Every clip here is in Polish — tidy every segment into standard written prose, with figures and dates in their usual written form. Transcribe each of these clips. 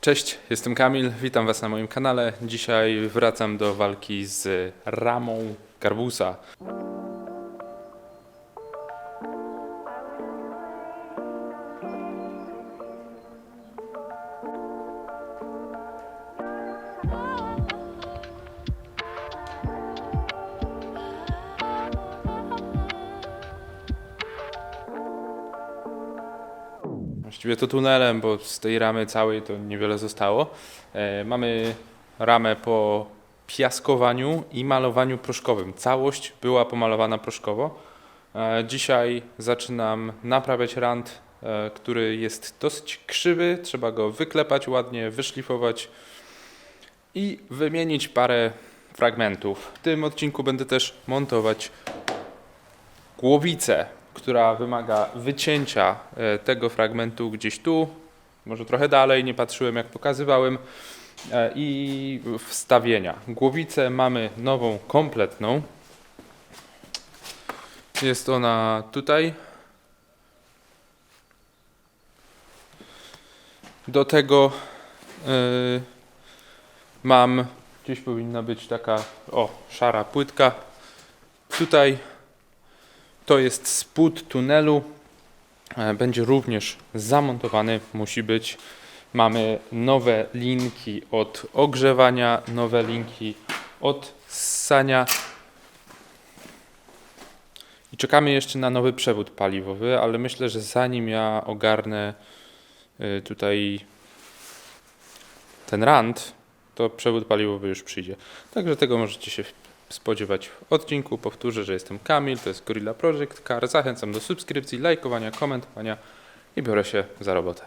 Cześć, jestem Kamil, witam Was na moim kanale. Dzisiaj wracam do walki z ramą Garbusa. Właściwie to tunelem, bo z tej ramy całej to niewiele zostało. Mamy ramę po piaskowaniu i malowaniu proszkowym. Całość była pomalowana proszkowo. Dzisiaj zaczynam naprawiać rant, który jest dosyć krzywy. Trzeba go wyklepać ładnie, wyszlifować i wymienić parę fragmentów. W tym odcinku będę też montować głowicę, która wymaga wycięcia tego fragmentu gdzieś tu, może trochę dalej, nie patrzyłem jak pokazywałem, i wstawienia. Głowicę mamy nową, kompletną. Jest ona tutaj. Do tego mam, gdzieś powinna być taka, szara płytka. Tutaj to jest spód tunelu, będzie również zamontowany, musi być. Mamy nowe linki od ogrzewania, nowe linki od ssania i czekamy jeszcze na nowy przewód paliwowy, ale myślę, że zanim ja ogarnę tutaj ten rant, to przewód paliwowy już przyjdzie. Także tego możecie się spodziewać w odcinku. Powtórzę, że jestem Kamil, to jest Gorilla Project Car. Zachęcam do subskrypcji, lajkowania, komentowania i biorę się za robotę.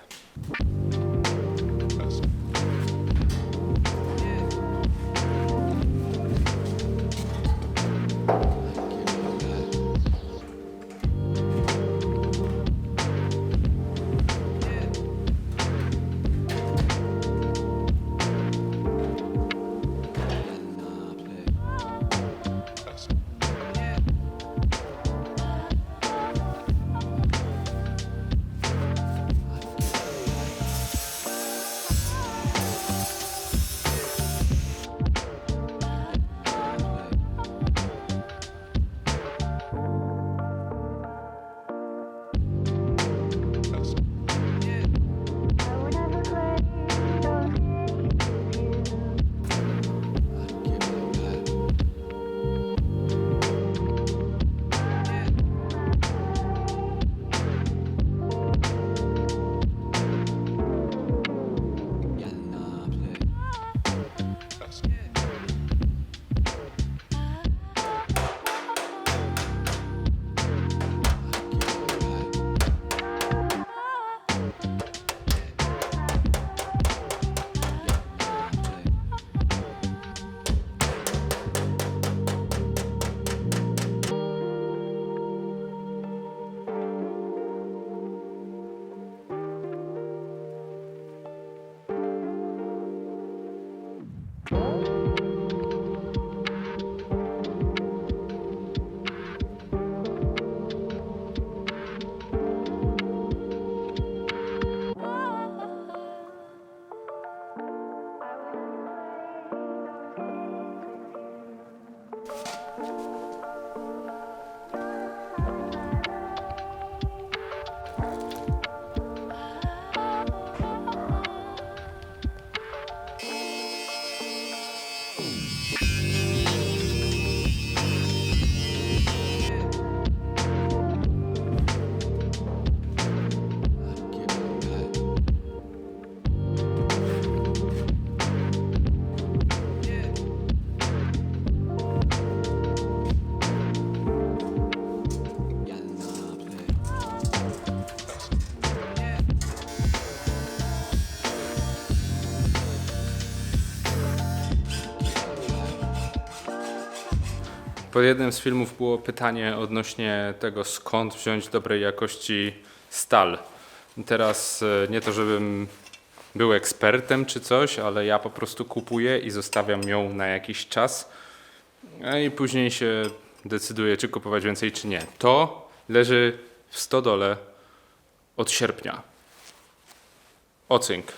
Pod jednym z filmów było pytanie odnośnie tego, skąd wziąć dobrej jakości stal. I teraz nie to, żebym był ekspertem czy coś, ale ja po prostu kupuję i zostawiam ją na jakiś czas. I później się decyduję, czy kupować więcej, czy nie. To leży w stodole od sierpnia. Ocynk.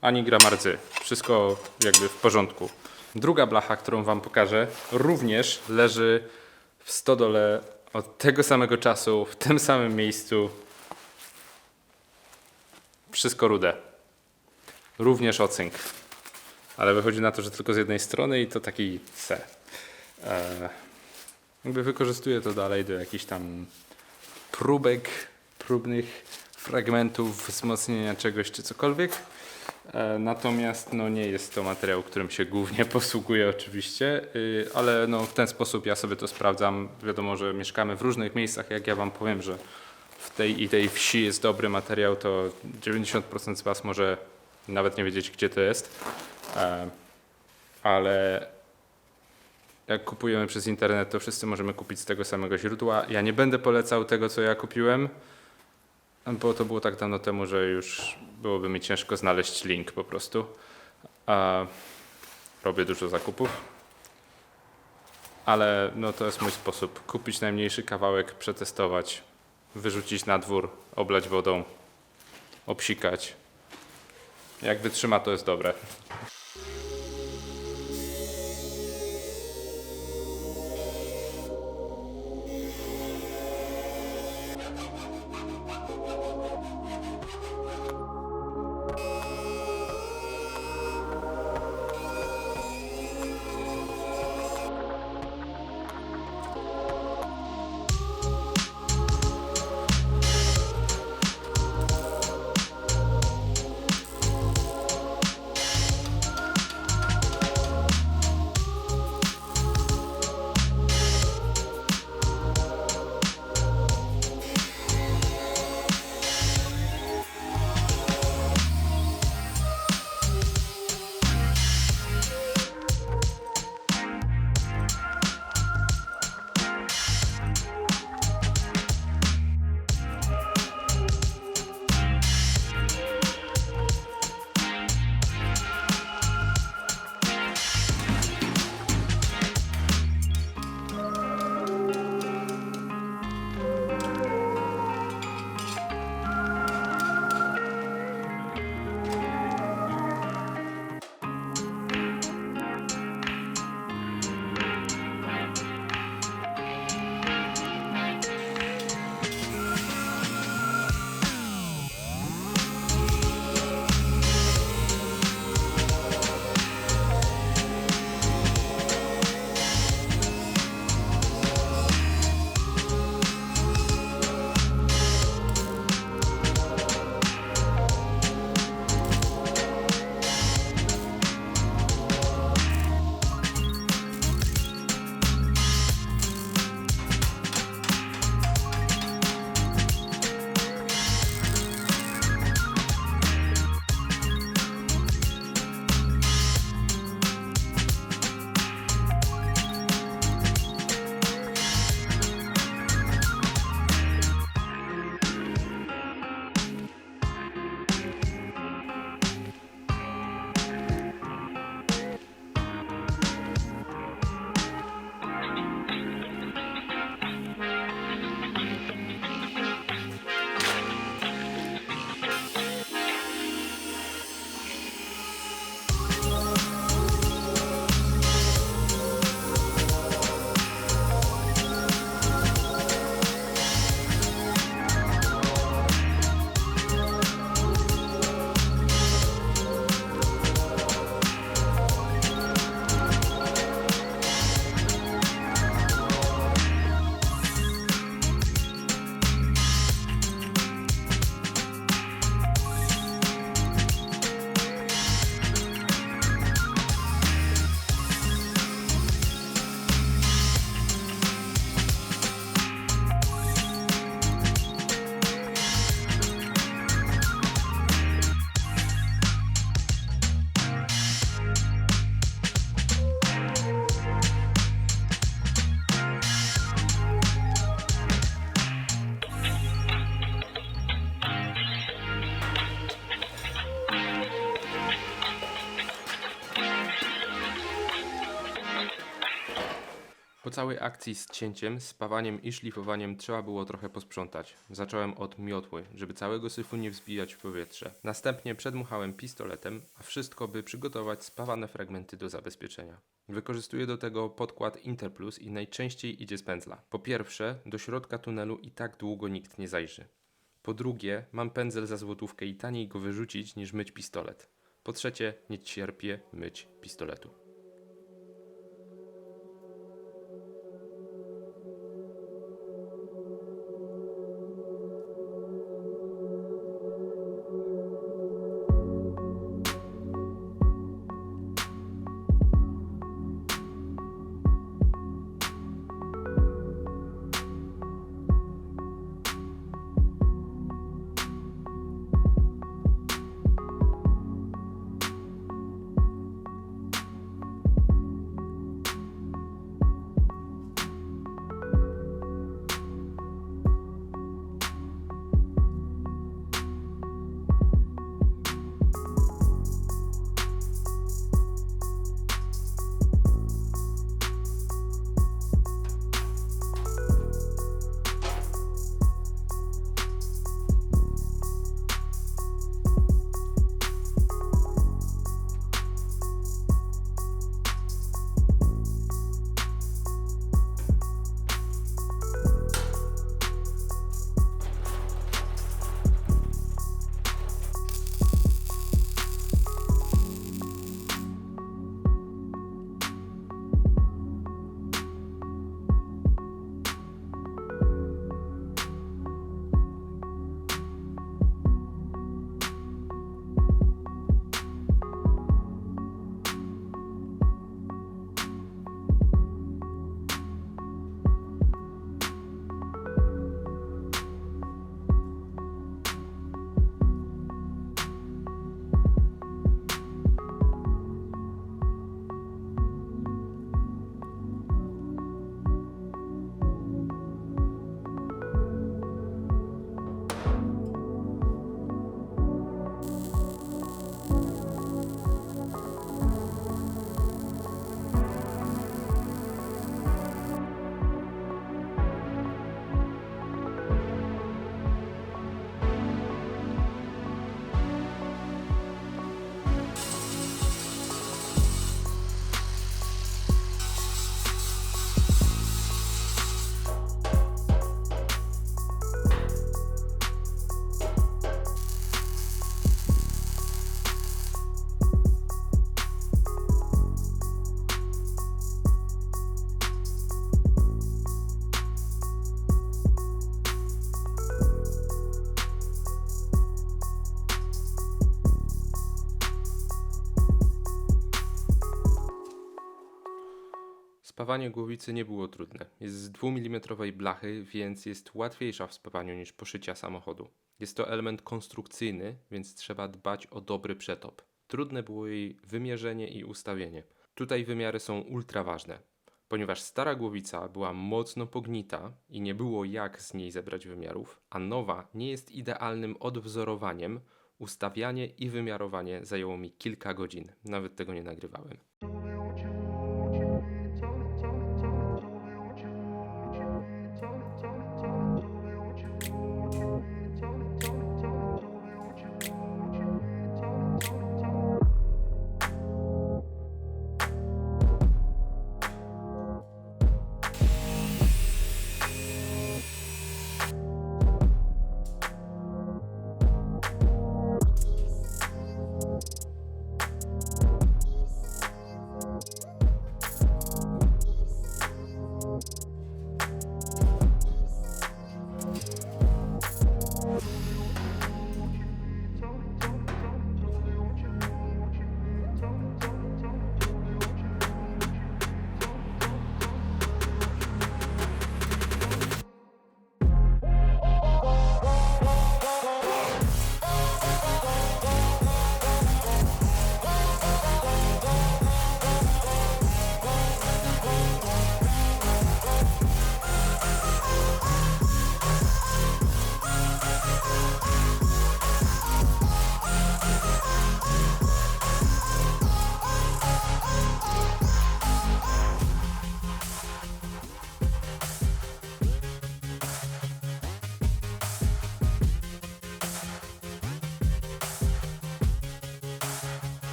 ani grama rdzy. Wszystko jakby w porządku. Druga blacha, którą wam pokażę, również leży w stodole od tego samego czasu, w tym samym miejscu. Wszystko rude. Również ocynk. Ale wychodzi na to, że tylko z jednej strony i to taki se. Jakby wykorzystuję to dalej do jakichś tam próbnych fragmentów, wzmocnienia czegoś czy cokolwiek. Natomiast no, nie jest to materiał, którym się głównie posługuję oczywiście, ale no, w ten sposób ja sobie to sprawdzam. Wiadomo, że mieszkamy w różnych miejscach. Jak ja wam powiem, że w tej i tej wsi jest dobry materiał, to 90% z was może nawet nie wiedzieć, gdzie to jest. Ale jak kupujemy przez internet, to wszyscy możemy kupić z tego samego źródła. Ja nie będę polecał tego, co ja kupiłem, bo to było tak dawno temu, że już byłoby mi ciężko znaleźć link po prostu. Robię dużo zakupów, ale no to jest mój sposób. Kupić najmniejszy kawałek, przetestować, wyrzucić na dwór, oblać wodą, obsikać. Jak wytrzyma, to jest dobre. Po całej akcji z cięciem, spawaniem i szlifowaniem trzeba było trochę posprzątać. Zacząłem od miotły, żeby całego syfu nie wzbijać w powietrze. Następnie przedmuchałem pistoletem, a wszystko by przygotować spawane fragmenty do zabezpieczenia. Wykorzystuję do tego podkład Interplus i najczęściej idzie z pędzla. Po pierwsze, do środka tunelu i tak długo nikt nie zajrzy. Po drugie, mam pędzel za złotówkę i taniej go wyrzucić niż myć pistolet. Po trzecie, nie cierpię myć pistoletu. Spawanie głowicy nie było trudne. Jest z 2 mm blachy, więc jest łatwiejsza w spawaniu niż poszycia samochodu. Jest to element konstrukcyjny, więc trzeba dbać o dobry przetop. Trudne było jej wymierzenie i ustawienie. Tutaj wymiary są ultra ważne. Ponieważ stara głowica była mocno pognita i nie było jak z niej zebrać wymiarów, a nowa nie jest idealnym odwzorowaniem, ustawianie i wymiarowanie zajęło mi kilka godzin. Nawet tego nie nagrywałem.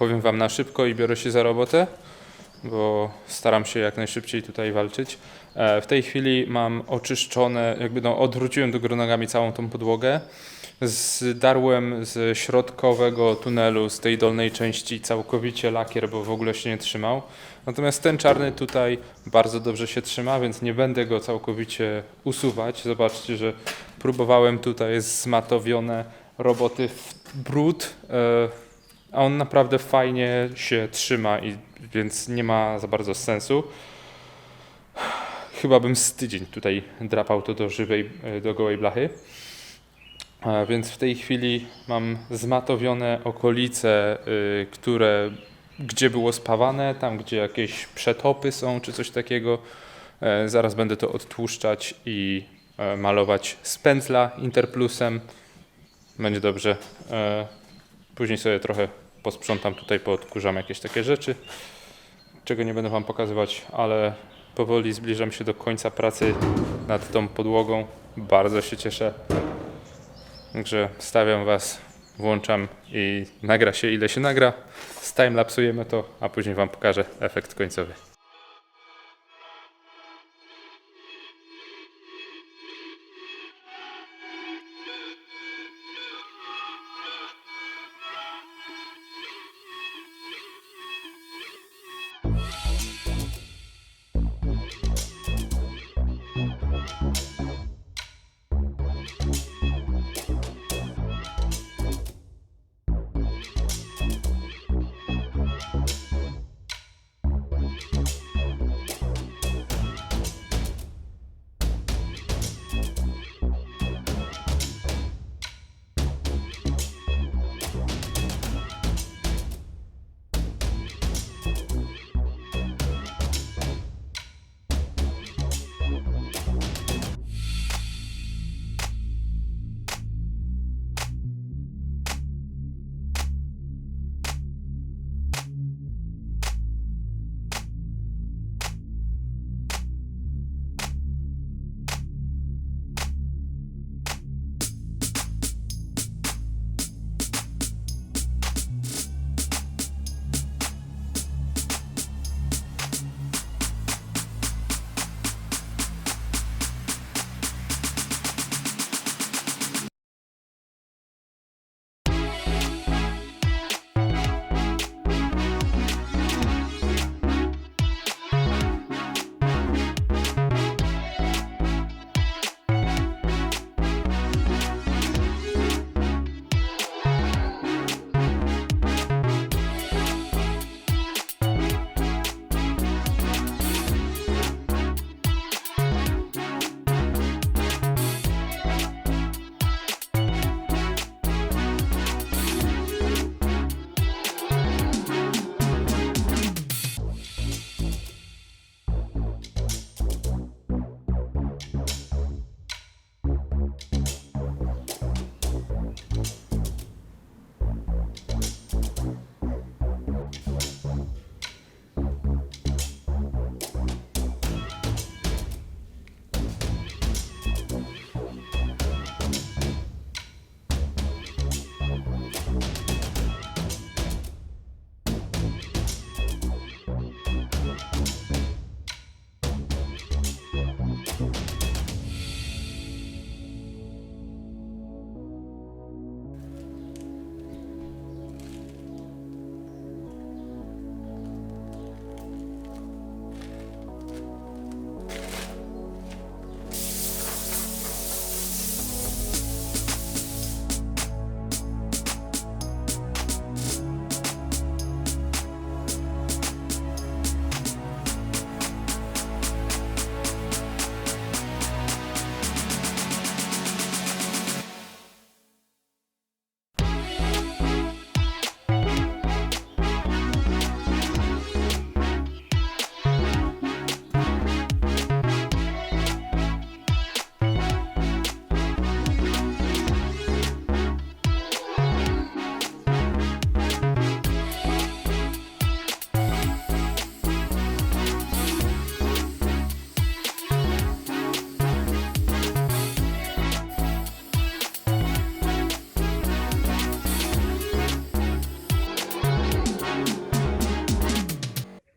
powiem Wam na szybko i biorę się za robotę, bo staram się jak najszybciej tutaj walczyć. W tej chwili mam oczyszczone, odwróciłem do góry nogami całą tą podłogę. Zdarłem z środkowego tunelu, z tej dolnej części całkowicie lakier, bo w ogóle się nie trzymał. Natomiast ten czarny tutaj bardzo dobrze się trzyma, więc nie będę go całkowicie usuwać. Zobaczcie, że próbowałem tutaj zmatowione roboty w brud, a on naprawdę fajnie się trzyma, więc nie ma za bardzo sensu. Chyba bym z tydzień tutaj drapał to do gołej blachy. Więc w tej chwili mam zmatowione okolice, gdzie było spawane, tam gdzie jakieś przetopy są czy coś takiego. Zaraz będę to odtłuszczać i malować z pędzla Interplusem. Będzie dobrze. Później sobie trochę posprzątam tutaj, poodkurzam jakieś takie rzeczy, czego nie będę Wam pokazywać, ale powoli zbliżam się do końca pracy nad tą podłogą. Bardzo się cieszę. Także stawiam Was, włączam i nagra się ile się nagra. Timelapsujemy to, a później Wam pokażę efekt końcowy.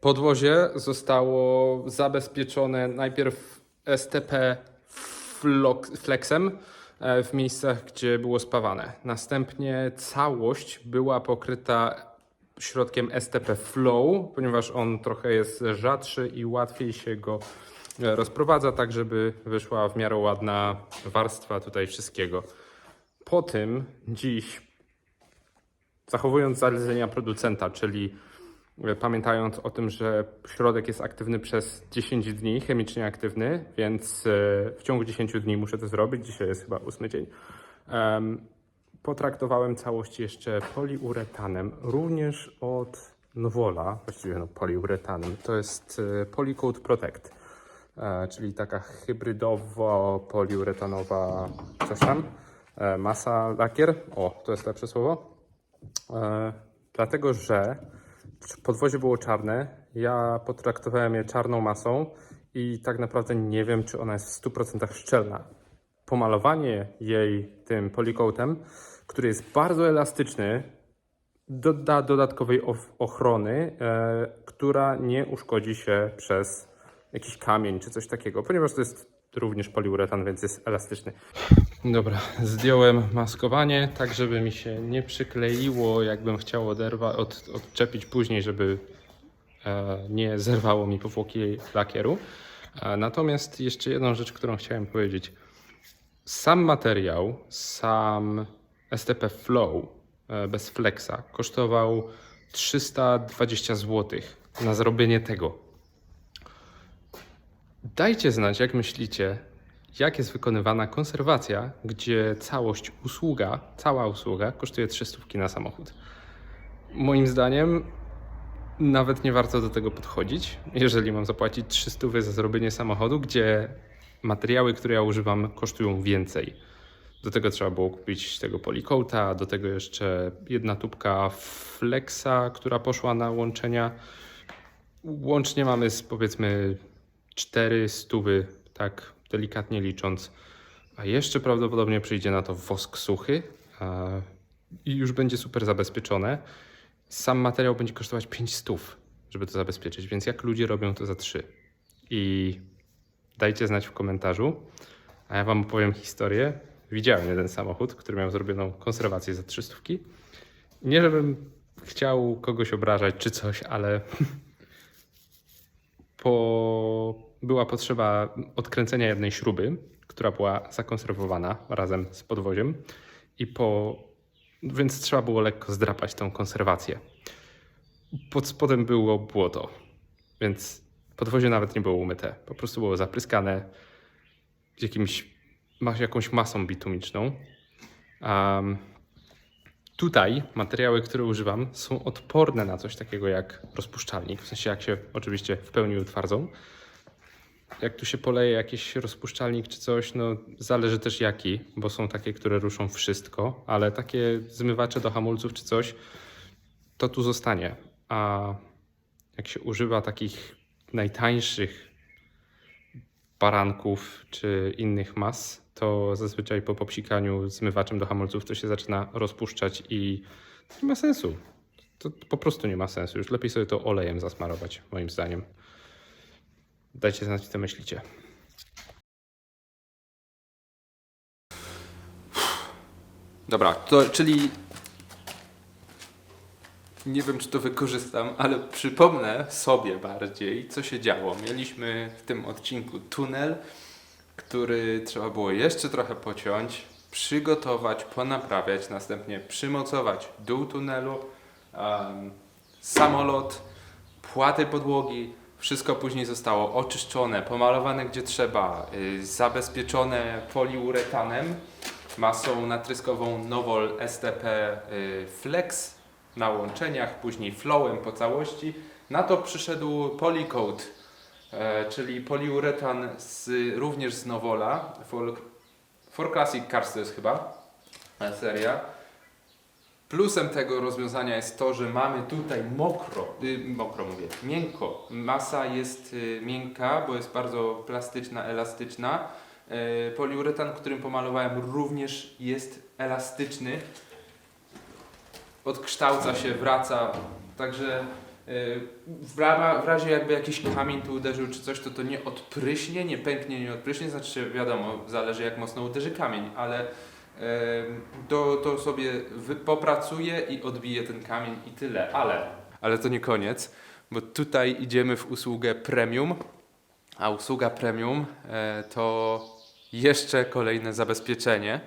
Podwozie zostało zabezpieczone najpierw STP Flexem w miejscach, gdzie było spawane. Następnie całość była pokryta środkiem STP Flow, ponieważ on trochę jest rzadszy i łatwiej się go rozprowadza, tak żeby wyszła w miarę ładna warstwa tutaj wszystkiego. Po tym dziś, zachowując zalecenia producenta, czyli pamiętając o tym, że środek jest aktywny przez 10 dni, chemicznie aktywny, więc w ciągu 10 dni muszę to zrobić. Dzisiaj jest chyba 8 dzień. Potraktowałem całość jeszcze poliuretanem, również od Nowola, właściwie poliuretanem. To jest Polycoat Protect, czyli taka hybrydowo-poliuretanowa coś tam, masa lakier. O, to jest lepsze słowo. Dlatego, że podwozie było czarne, ja potraktowałem je czarną masą i tak naprawdę nie wiem, czy ona jest w 100% szczelna. Pomalowanie jej tym polycoatem, który jest bardzo elastyczny, doda dodatkowej ochrony, która nie uszkodzi się przez jakiś kamień czy coś takiego, ponieważ to jest również poliuretan, więc jest elastyczny. Dobra, zdjąłem maskowanie, tak żeby mi się nie przykleiło, jakbym chciał odczepić później, żeby nie zerwało mi powłoki lakieru. Natomiast jeszcze jedną rzecz, którą chciałem powiedzieć. Sam materiał, sam STP Flow bez flexa kosztował 320 zł na zrobienie tego. Dajcie znać, jak myślicie, jak jest wykonywana konserwacja, gdzie cała usługa kosztuje 300 na samochód. Moim zdaniem nawet nie warto do tego podchodzić, jeżeli mam zapłacić 300 za zrobienie samochodu, gdzie materiały, które ja używam, kosztują więcej. Do tego trzeba było kupić tego polycoata, do tego jeszcze jedna tubka flexa, która poszła na łączenia. Łącznie mamy powiedzmy 400, tak delikatnie licząc. A jeszcze prawdopodobnie przyjdzie na to wosk suchy i już będzie super zabezpieczone. Sam materiał będzie kosztować 500, żeby to zabezpieczyć, więc jak ludzie robią to za 3. I dajcie znać w komentarzu, a ja wam opowiem historię. Widziałem jeden samochód, który miał zrobioną konserwację za 300. Nie żebym chciał kogoś obrażać czy coś, ale była potrzeba odkręcenia jednej śruby, która była zakonserwowana razem z podwoziem więc trzeba było lekko zdrapać tą konserwację. Pod spodem było błoto, więc podwozie nawet nie było umyte. Po prostu było zapryskane jakąś masą bitumiczną. Tutaj materiały, które używam, są odporne na coś takiego jak rozpuszczalnik, w sensie jak się oczywiście w pełni utwardzą. Jak tu się poleje jakiś rozpuszczalnik czy coś, no zależy też jaki, bo są takie, które ruszą wszystko, ale takie zmywacze do hamulców czy coś, to tu zostanie. A jak się używa takich najtańszych baranków czy innych mas, to zazwyczaj po popsikaniu zmywaczem do hamulców to się zaczyna rozpuszczać i nie ma sensu. To po prostu nie ma sensu. Już lepiej sobie to olejem zasmarować, moim zdaniem. Dajcie znać, co myślicie. Dobra, czyli nie wiem, czy to wykorzystam, ale przypomnę sobie bardziej, co się działo. Mieliśmy w tym odcinku tunel, który trzeba było jeszcze trochę pociąć, przygotować, ponaprawiać, następnie przymocować dół tunelu, samolot, płaty podłogi. Wszystko później zostało oczyszczone, pomalowane gdzie trzeba, zabezpieczone poliuretanem, masą natryskową Nowol STP Flex na łączeniach, później flowem po całości. Na to przyszedł Polycoat, czyli poliuretan również z Nowola. For Classic Cars to jest chyba seria. Plusem tego rozwiązania jest to, że mamy tutaj miękko. Masa jest miękka, bo jest bardzo plastyczna, elastyczna. Poliuretan, którym pomalowałem, również jest elastyczny. Odkształca się, wraca. Także W razie jakby jakiś kamień tu uderzył czy coś, to nie odpryśnie, nie pęknie, nie odpryśnie, znaczy wiadomo, zależy jak mocno uderzy kamień, ale to sobie popracuje i odbije ten kamień i tyle, ale to nie koniec, bo tutaj idziemy w usługę premium, a usługa premium to jeszcze kolejne zabezpieczenie.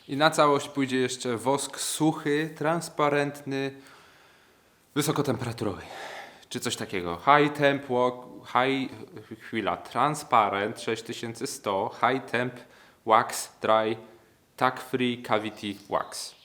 I na całość pójdzie jeszcze wosk suchy, transparentny, wysokotemperaturowy. Czy coś takiego. Transparent 6100, high temp wax dry, tack free cavity wax.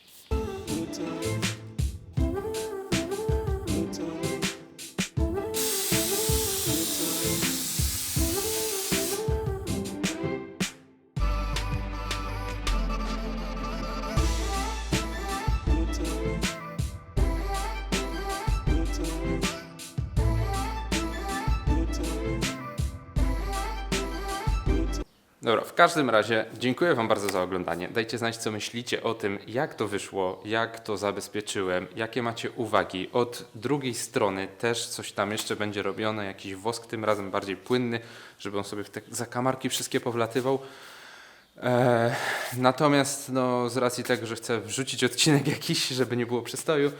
Dobra, w każdym razie dziękuję Wam bardzo za oglądanie. Dajcie znać, co myślicie o tym, jak to wyszło, jak to zabezpieczyłem, jakie macie uwagi. Od drugiej strony też coś tam jeszcze będzie robione, jakiś wosk, tym razem bardziej płynny, żeby on sobie w te zakamarki wszystkie powlatywał. Natomiast no, z racji tego, że chcę wrzucić odcinek jakiś, żeby nie było przystoju,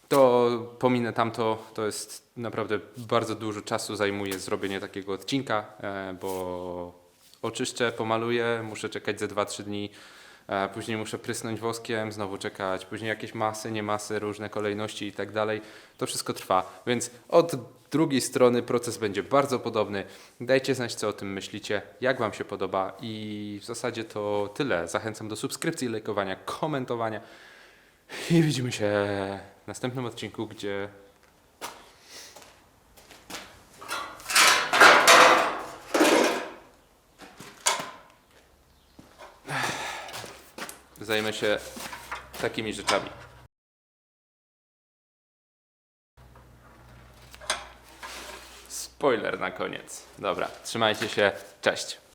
to pominę tamto. To jest naprawdę bardzo dużo czasu zajmuje zrobienie takiego odcinka, bo oczyszczę, pomaluję, muszę czekać ze 2-3 dni, później muszę prysnąć woskiem, znowu czekać, później jakieś masy, nie masy, różne kolejności i tak dalej. To wszystko trwa, więc od drugiej strony proces będzie bardzo podobny. Dajcie znać, co o tym myślicie, jak Wam się podoba i w zasadzie to tyle. Zachęcam do subskrypcji, lajkowania, komentowania i widzimy się w następnym odcinku, gdzie zajmę się takimi rzeczami. Spoiler na koniec. Dobra, trzymajcie się, cześć.